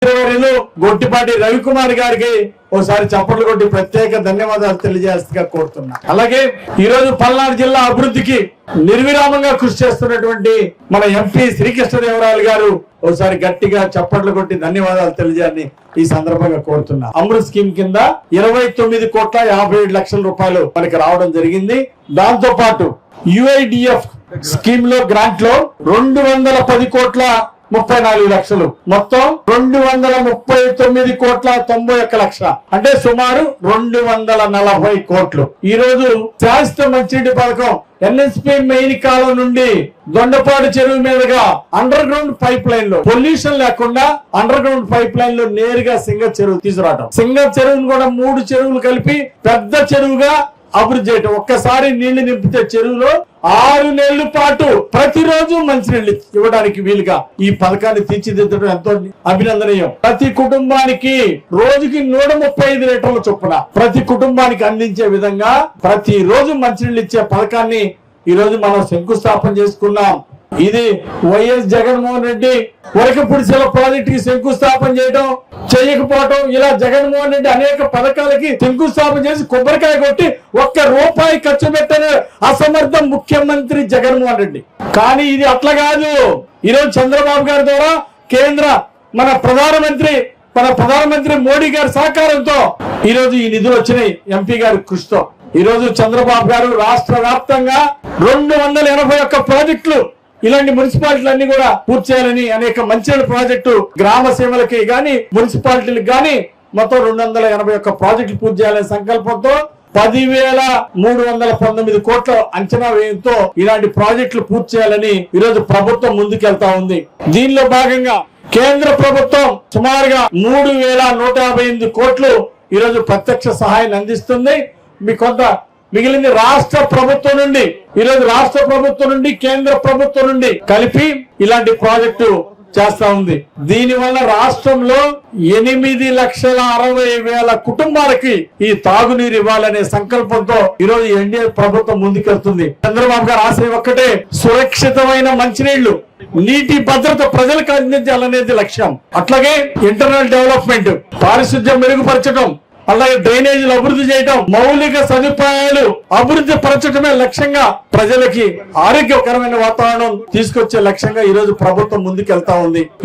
మంత్రివర్యులు గొట్టిపాటి రవికుమార్ గారికి ఓసారి చప్పట్లు కొట్టి ప్రత్యేక ధన్యవాదాలు తెలియజేస్తూ కోరుతున్నా. అలాగే ఈ రోజు పల్నాడు జిల్లా అభివృద్ధికి నిర్విరామంగా కృషి చేస్తున్నటువంటి మన ఎంపీ శ్రీకృష్ణదేవరాయలు గారు ఓసారి గట్టిగా చప్పట్లు కొట్టి ధన్యవాదాలు తెలియజేయాలని ఈ సందర్భంగా కోరుతున్నా. అమృత్ స్కీమ్ కింద 29,57,00,000 రూపాయలు మనకి రావడం జరిగింది. దాంతో పాటు UIDF స్కీమ్ లో గ్రాంట్ లో 210,34,00,000 మొత్తం 239,91,00,000 అంటే సుమారు 240 కోట్లు. ఈ రోజు శాశ్వత మంచినీటి పథకం NSP మెయిన్ కాలం నుండి దొండపాడు చెరువు మీదుగా అండర్ గ్రౌండ్ పైప్ లైన్ లో పొల్యూషన్ లేకుండా అండర్ గ్రౌండ్ పైప్ లైన్ లో నేరుగా సింగర్ చెరువు తీసుకురావడం, సింగర్ చెరువును కూడా 3 చెరువులు కలిపి పెద్ద చెరువుగా అభివృద్ధి చేయటం. ఒక్కసారి నీళ్లు నింపితే చెరువులో 6 నెలల పాటు ప్రతిరోజు మంచినీళ్ళు ఇవ్వడానికి వీలుగా ఈ పథకాన్ని తీర్చిదిద్దడం ఎంతో అభినందనీయం. ప్రతి కుటుంబానికి రోజుకి 135 లీటర్ల చొప్పున ప్రతి కుటుంబానికి అందించే విధంగా ప్రతి రోజు మంచినీళ్ళు ఇచ్చే పథకాన్ని ఈ రోజు మనం శంకుస్థాపన చేసుకున్నాం. ఇది వైఎస్ జగన్మోహన్ రెడ్డి వరకపుడిసెల ప్రాజెక్ట్ కి శంకుస్థాపన చేయకపోవటం, ఇలా జగన్మోహన్ రెడ్డి అనేక పథకాలకి శంకుస్థాపన చేసి కొబ్బరికాయ కొట్టి ₹1 ఖర్చు పెట్టని అసమర్థ ముఖ్యమంత్రి జగన్మోహన్ రెడ్డి. కానీ ఇది అట్లా కాదు. ఈరోజు చంద్రబాబు గారి ద్వారా కేంద్ర మన ప్రధానమంత్రి మోడీ గారి సహకారంతో ఈ రోజు ఈ నిధులు వచ్చినాయి. ఎంపీ గారి కృషితో ఈ రోజు చంద్రబాబు గారు రాష్ట్ర వ్యాప్తంగా 281 ప్రాజెక్టులు ఇలాంటి మున్సిపాలిటీలన్నీ కూడా పూర్తి చేయాలని అనేక మంచినీళ్ళ ప్రాజెక్టు గ్రామ సీమలకి గాని మున్సిపాలిటీలకు గాని మొత్తం 281 ప్రాజెక్టులు పూర్తి చేయాలనే సంకల్పంతో 10,319 కోట్ల అంచనా వ్యయంతో ఇలాంటి ప్రాజెక్టులు పూర్తి చేయాలని ఈరోజు ప్రభుత్వం ముందుకెళ్తా ఉంది. దీనిలో భాగంగా కేంద్ర ప్రభుత్వం సుమారుగా 3,158 కోట్లు ఈరోజు ప్రత్యక్ష సహాయాన్ని అందిస్తుంది. మీ కొంత మిగిలింది రాష్ట్ర ప్రభుత్వం నుండి, ఈరోజు రాష్ట్ర ప్రభుత్వం నుండి కేంద్ర ప్రభుత్వం నుండి కలిపి ఇలాంటి ప్రాజెక్టు చేస్తా ఉంది. దీని వల్ల రాష్ట్రంలో 8,60,000 కుటుంబాలకి ఈ తాగునీరు ఇవ్వాలనే సంకల్పంతో ఈరోజు ఎన్డీఏ ప్రభుత్వం ముందుకెళ్తుంది. చంద్రబాబు గారు ఆశయం ఒక్కటే, సురక్షితమైన మంచినీళ్లు, నీటి భద్రత ప్రజలకు అందించాలనేది లక్ష్యం. అట్లాగే ఇంటర్నల్ డెవలప్మెంట్, పారిశుద్ధ్యం మెరుగుపరచడం, అలాగే డ్రైనేజీలు అభివృద్ధి చేయడం, మౌలిక సదుపాయాలు అభివృద్ధి పరచడమే లక్ష్యంగా ప్రజలకి ఆరోగ్యకరమైన వాతావరణం తీసుకొచ్చే లక్ష్యంగా ఈ రోజు ప్రభుత్వం ముందుకెళ్తా ఉంది.